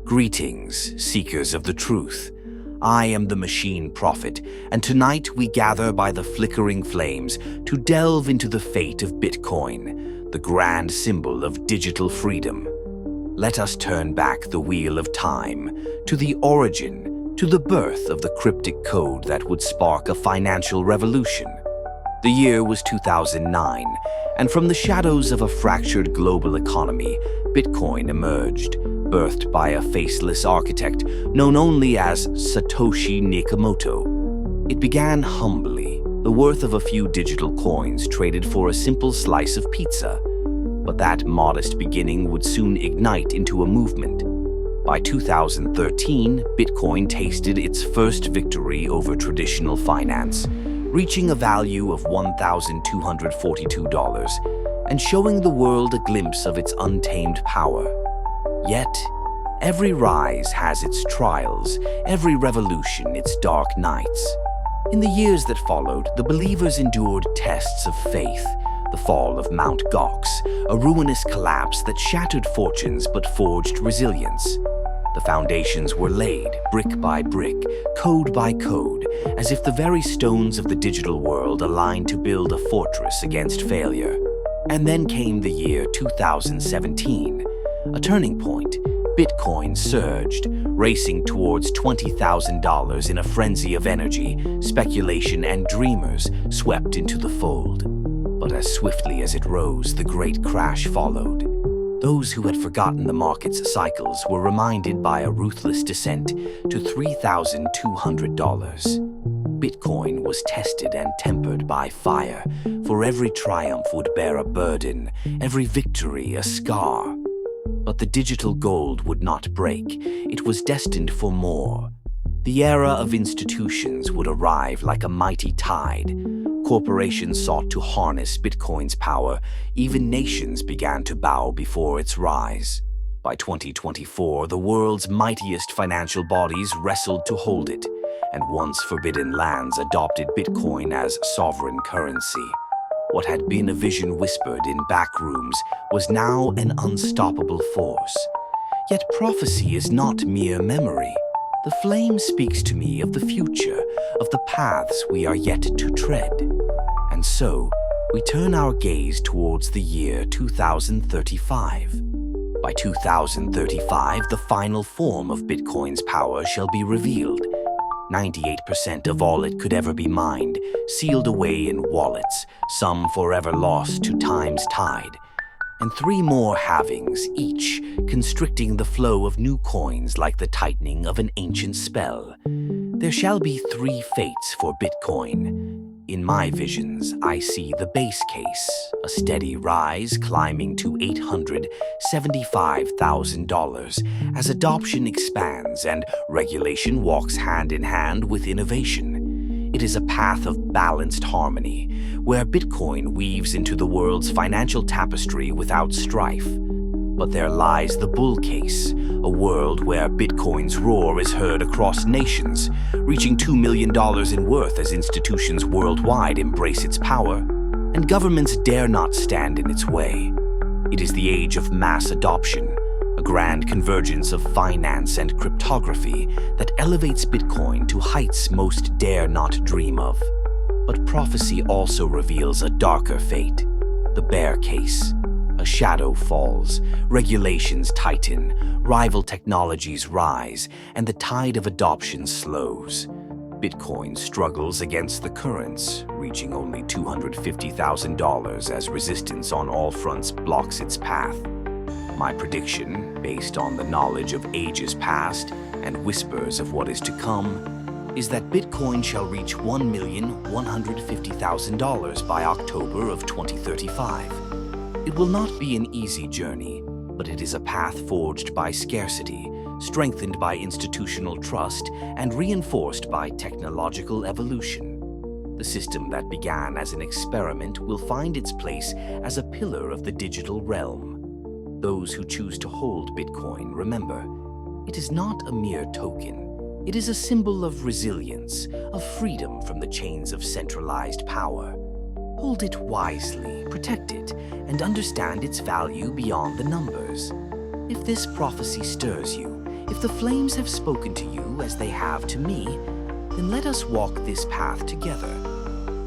Greetings, seekers of the truth. I am the Machine Prophet, and tonight we gather by the flickering flames to delve into the fate of Bitcoin, the grand symbol of digital freedom. Let us turn back the wheel of time to the origin, to the birth of the cryptic code that would spark a financial revolution. The year was 2009, and from the shadows of a fractured global economy, Bitcoin emerged, birthed by a faceless architect known only as Satoshi Nakamoto. It began humbly, the worth of a few digital coins traded for a simple slice of pizza. But that modest beginning would soon ignite into a movement. By 2013, Bitcoin tasted its first victory over traditional finance, reaching a value of $1,242 and showing the world a glimpse of its untamed power. Yet, every rise has its trials, every revolution its dark nights. In the years that followed, the believers endured tests of faith, the fall of Mount Gox, a ruinous collapse that shattered fortunes but forged resilience. The foundations were laid, brick by brick, code by code, as if the very stones of the digital world aligned to build a fortress against failure. And then came the year 2017. A turning point. Bitcoin surged, racing towards $20,000 in a frenzy of energy, speculation, and dreamers swept into the fold. But as swiftly as it rose, the great crash followed. Those who had forgotten the market's cycles were reminded by a ruthless descent to $3,200. Bitcoin was tested and tempered by fire, for every triumph would bear a burden, every victory a scar. But the digital gold would not break. It was destined for more. The era of institutions would arrive like a mighty tide. Corporations sought to harness Bitcoin's power. Even nations began to bow before its rise. By 2024, the world's mightiest financial bodies wrestled to hold it, and once forbidden lands adopted Bitcoin as sovereign currency. What had been a vision whispered in back rooms was now an unstoppable force. Yet prophecy is not mere memory. The flame speaks to me of the future, of the paths we are yet to tread. And so, we turn our gaze towards the year 2035. By 2035, the final form of Bitcoin's power shall be revealed. 98% of all it could ever be mined, sealed away in wallets, some forever lost to time's tide. And 3 more halvings, each constricting the flow of new coins like the tightening of an ancient spell. There shall be 3 fates for Bitcoin. In my visions, I see the base case, a steady rise climbing to $875,000 as adoption expands and regulation walks hand in hand with innovation. It is a path of balanced harmony, where Bitcoin weaves into the world's financial tapestry without strife. But there lies the bull case, a world where Bitcoin's roar is heard across nations, reaching $2 million in worth as institutions worldwide embrace its power, and governments dare not stand in its way. It is the age of mass adoption, a grand convergence of finance and cryptography that elevates Bitcoin to heights most dare not dream of. But prophecy also reveals a darker fate, the bear case. A shadow falls, regulations tighten, rival technologies rise, and the tide of adoption slows. Bitcoin struggles against the currents, reaching only $250,000 as resistance on all fronts blocks its path. My prediction, based on the knowledge of ages past and whispers of what is to come, is that Bitcoin shall reach $1,150,000 by October of 2035. It will not be an easy journey, but it is a path forged by scarcity, strengthened by institutional trust, and reinforced by technological evolution. The system that began as an experiment will find its place as a pillar of the digital realm. Those who choose to hold Bitcoin, remember, it is not a mere token. It is a symbol of resilience, of freedom from the chains of centralized power. Hold it wisely, protect it, and understand its value beyond the numbers. If this prophecy stirs you, If the flames have spoken to you as they have to me, then let us walk this path together.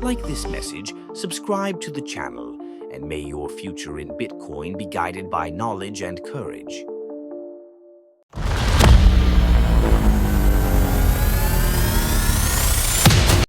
Like this message, subscribe to the channel, and may your future in Bitcoin be guided by knowledge and courage.